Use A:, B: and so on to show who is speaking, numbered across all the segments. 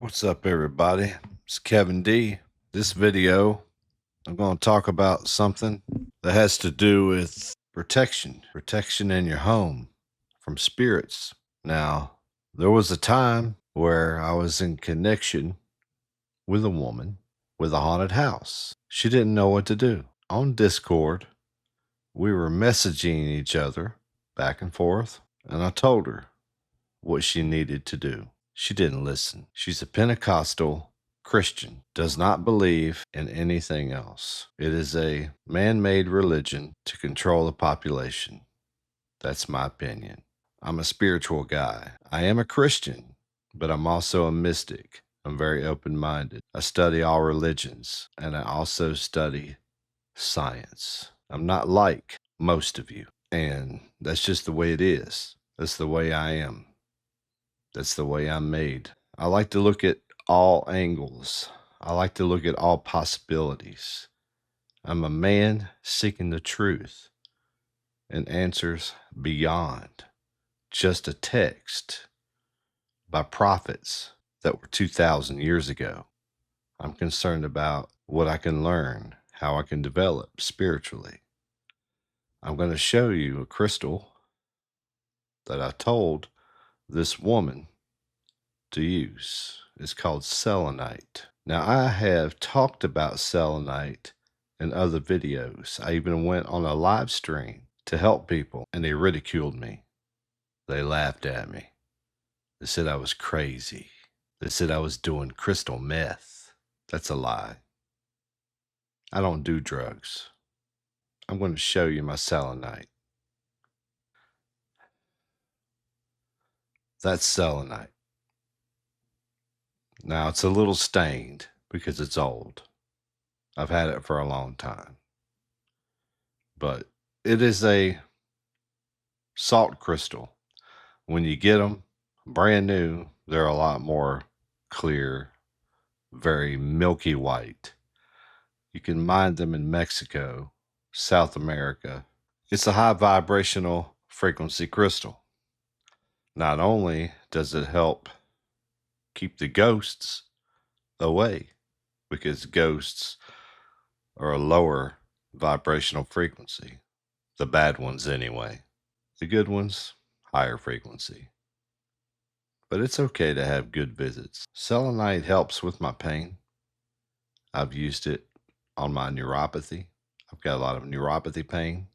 A: What's up, everybody? It's Kevin D. This video, I'm going to talk about something that has to do with protection in your home from spirits. Now, there was a time where I was in connection with a woman with a haunted house. She didn't know what to do. On Discord, we were messaging each other back and forth, and I told her what she needed to do. She didn't listen. She's a Pentecostal Christian, does not believe in anything else. It is a man made religion to control the population. That's my opinion. I'm a spiritual guy. I am a Christian, but I'm also a mystic. I'm very open minded. I study all religions, and I also study science. I'm not like most of you, and that's just the way it is. That's the way I am. That's the way I'm made. I like to look at all angles. I like to look at all possibilities. I'm a man seeking the truth and answers beyond just a text by prophets that were 2,000 years ago. I'm concerned about what I can learn, how I can develop spiritually. I'm going to show you a crystal that I told this woman to use. It's called selenite. Now, I have talked about selenite in other videos. I even went on a live stream to help people, and they ridiculed me. They laughed at me. They said I was crazy. They said I was doing crystal meth. That's a lie. I don't do drugs. I'm going to show you my selenite. That's selenite. Now, it's a little stained because it's old. I've had it for a long time. But it is a salt crystal. When you get them brand new, they're a lot more clear, very milky white. You can mine them in Mexico, South America. It's a high vibrational frequency crystal. Not only does it help keep the ghosts away, because ghosts are a lower vibrational frequency, the bad ones anyway. The good ones, higher frequency. But it's okay to have good visits. Selenite helps with my pain. I've used it on my neuropathy. I've got a lot of neuropathy pain.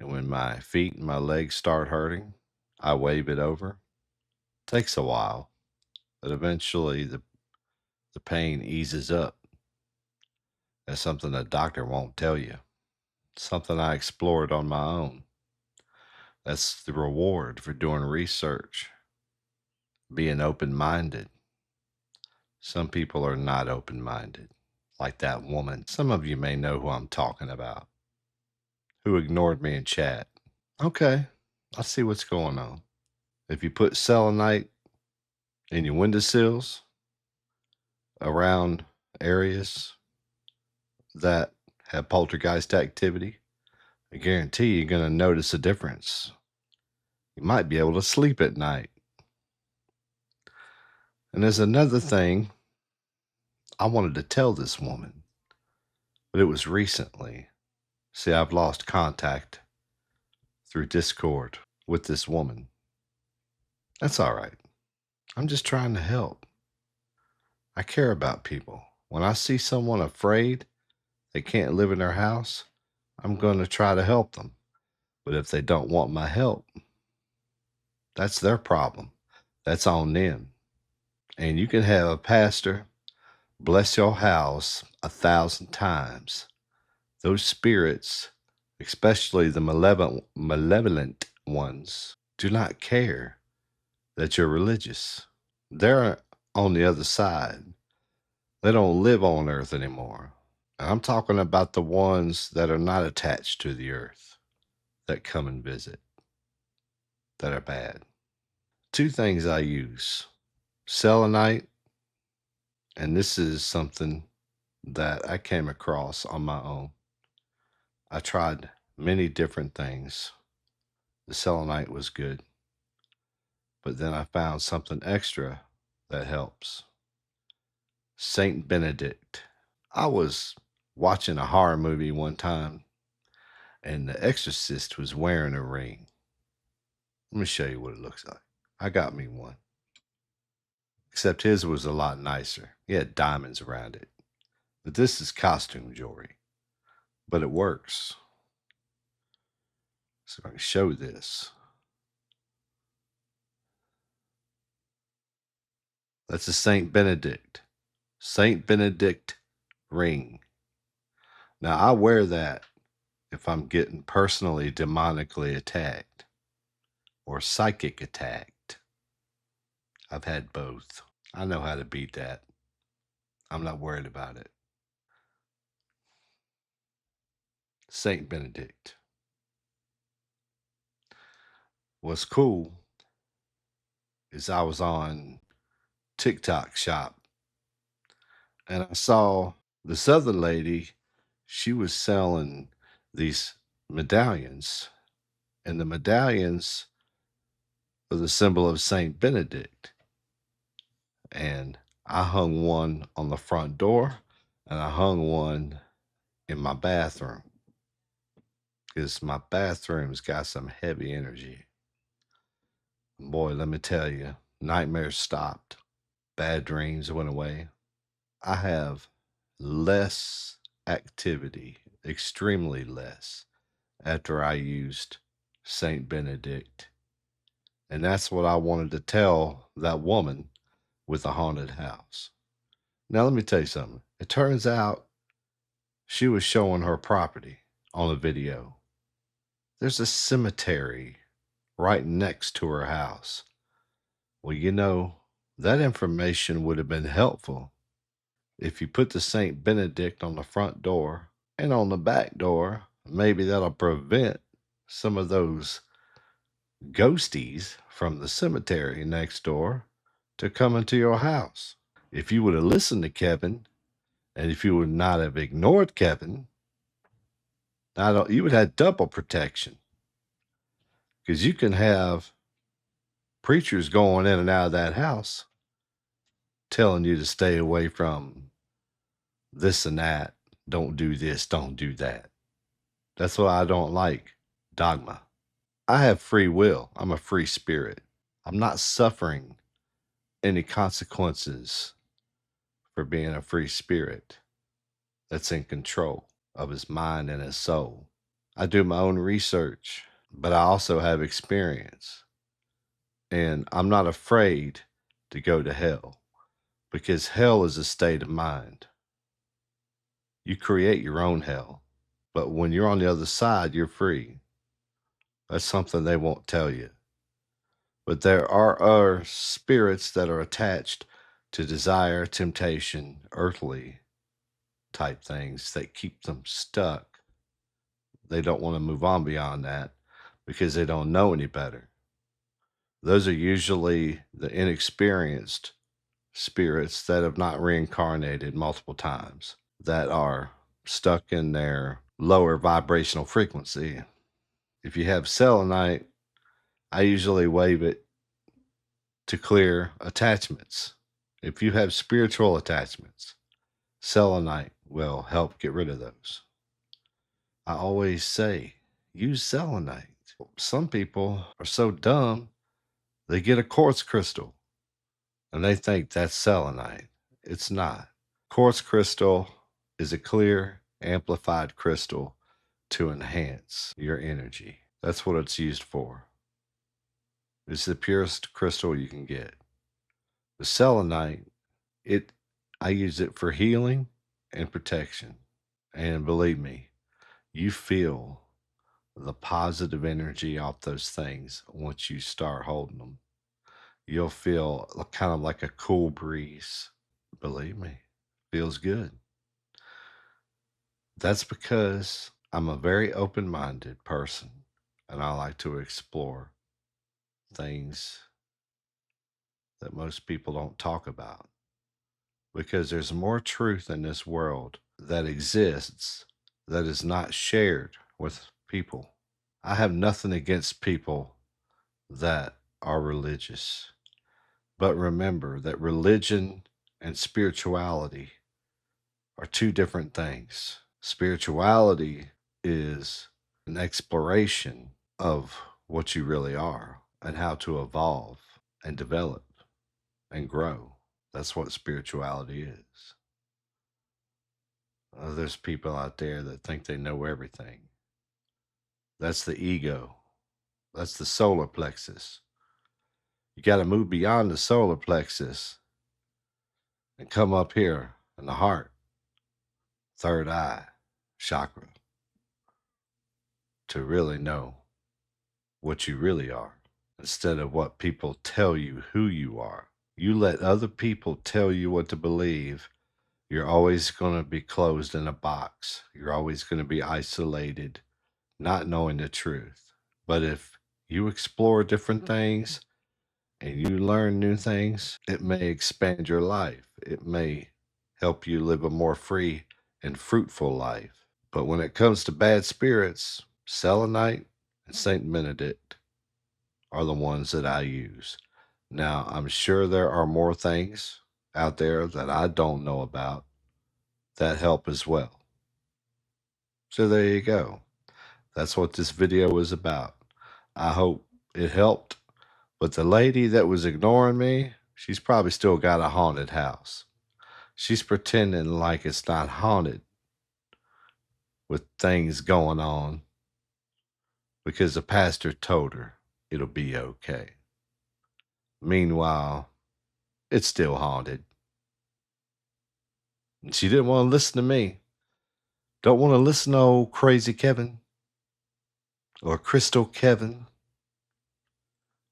A: And when my feet and my legs start hurting, I wave it over. Takes a while, but eventually the pain eases up. That's something a doctor won't tell you. Something I explored on my own. That's the reward for doing research, being open-minded. Some people are not open-minded, like that woman. Some of you may know who I'm talking about, who ignored me in chat. Okay, I see what's going on. If you put selenite in your windowsills around areas that have poltergeist activity, I guarantee you're going to notice a difference. You might be able to sleep at night. And there's another thing I wanted to tell this woman, but it was recently. See, I've lost contact through Discord with this woman. That's all right. I'm just trying to help. I care about people. When I see someone afraid they can't live in their house, I'm going to try to help them. But if they don't want my help, that's their problem. That's on them. And you can have a pastor bless your house 1,000 times. Those spirits, especially the malevolent ones, do not care that you're religious. They're on the other side. They don't live on earth anymore. And I'm talking about the ones that are not attached to the earth, that come and visit, that are bad. Two things I use: selenite, and this is something that I came across on my own. I tried many different things. The selenite was good, but then I found something extra that helps. Saint Benedict. I was watching a horror movie one time and the exorcist was wearing a ring. Let me show you what it looks like. I got me one. Except his was a lot nicer. He had diamonds around it. But this is costume jewelry. But it works. So I can show this. That's a Saint Benedict. Saint Benedict ring. Now I wear that if I'm getting personally demonically attacked or psychic attacked. I've had both. I know how to beat that. I'm not worried about it. Saint Benedict. What's cool is I was on TikTok shop and I saw this other lady. She was selling these medallions, and the medallions are the symbol of Saint Benedict. And I hung one on the front door and I hung one in my bathroom because my bathroom's got some heavy energy. Boy, let me tell you, nightmares stopped, bad dreams went away. I have less activity, extremely less, after I used Saint Benedict. And that's what I wanted to tell that woman with the haunted house. Now, let me tell you something. It turns out she was showing her property on a video. There's a cemetery right next to her house. Well, you know, that information would have been helpful if you put the Saint Benedict on the front door and on the back door. Maybe that'll prevent some of those ghosties from the cemetery next door to come into your house. If you would have listened to Kevin, and if you would not have ignored Kevin, you would have double protection. Because you can have preachers going in and out of that house telling you to stay away from this and that. Don't do this, don't do that. That's what I don't like. Dogma. I have free will. I'm a free spirit. I'm not suffering any consequences for being a free spirit that's in control of his mind and his soul. I do my own research, but I also have experience. And I'm not afraid to go to hell because hell is a state of mind. You create your own hell, but when you're on the other side, you're free. That's something they won't tell you. But there are spirits that are attached to desire, temptation, earthly type things that keep them stuck. They don't want to move on beyond that because they don't know any better. Those are usually the inexperienced spirits that have not reincarnated multiple times, that are stuck in their lower vibrational frequency. If you have selenite, I usually wave it to clear attachments. If you have spiritual attachments, selenite will help get rid of those. I always say, use selenite. Some people are so dumb, they get a quartz crystal and they think that's selenite. It's not. Quartz crystal is a clear, amplified crystal to enhance your energy. That's what it's used for. It's the purest crystal you can get. The selenite, I use it for healing and protection. And believe me, you feel the positive energy off those things once you start holding them. You'll feel kind of like a cool breeze. Believe me, feels good. That's because I'm a very open-minded person and I like to explore things that most people don't talk about, because there's more truth in this world that exists that is not shared with people. I have nothing against people that are religious, but remember that religion and spirituality are two different things. Spirituality is an exploration of what you really are and how to evolve and develop and grow. That's what spirituality is. There's people out there that think they know everything. That's the ego. That's the solar plexus. You got to move beyond the solar plexus and come up here in the heart, third eye chakra, to really know what you really are instead of what people tell you who you are. You let other people tell you what to believe, you're always going to be closed in a box. You're always going to be isolated, not knowing the truth. But if you explore different things and you learn new things, it may expand your life. It may help you live a more free and fruitful life. But when it comes to bad spirits, selenite and Saint Benedict are the ones that I use. Now, I'm sure there are more things out there that I don't know about that help as well. So there you go. That's what this video was about. I hope it helped. But the lady that was ignoring me, she's probably still got a haunted house. She's pretending like it's not haunted with things going on because the pastor told her it'll be okay. Meanwhile, it's still haunted. And she didn't want to listen to me. Don't want to listen to old crazy Kevin or Crystal Kevin,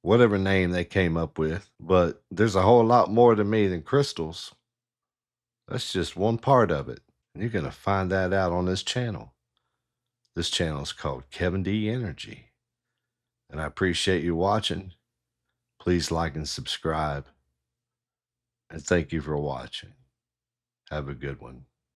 A: whatever name they came up with. But there's a whole lot more to me than crystals. That's just one part of it. And you're going to find that out on this channel. This channel is called Kevin D Energy. And I appreciate you watching. Please like and subscribe. And thank you for watching. Have a good one.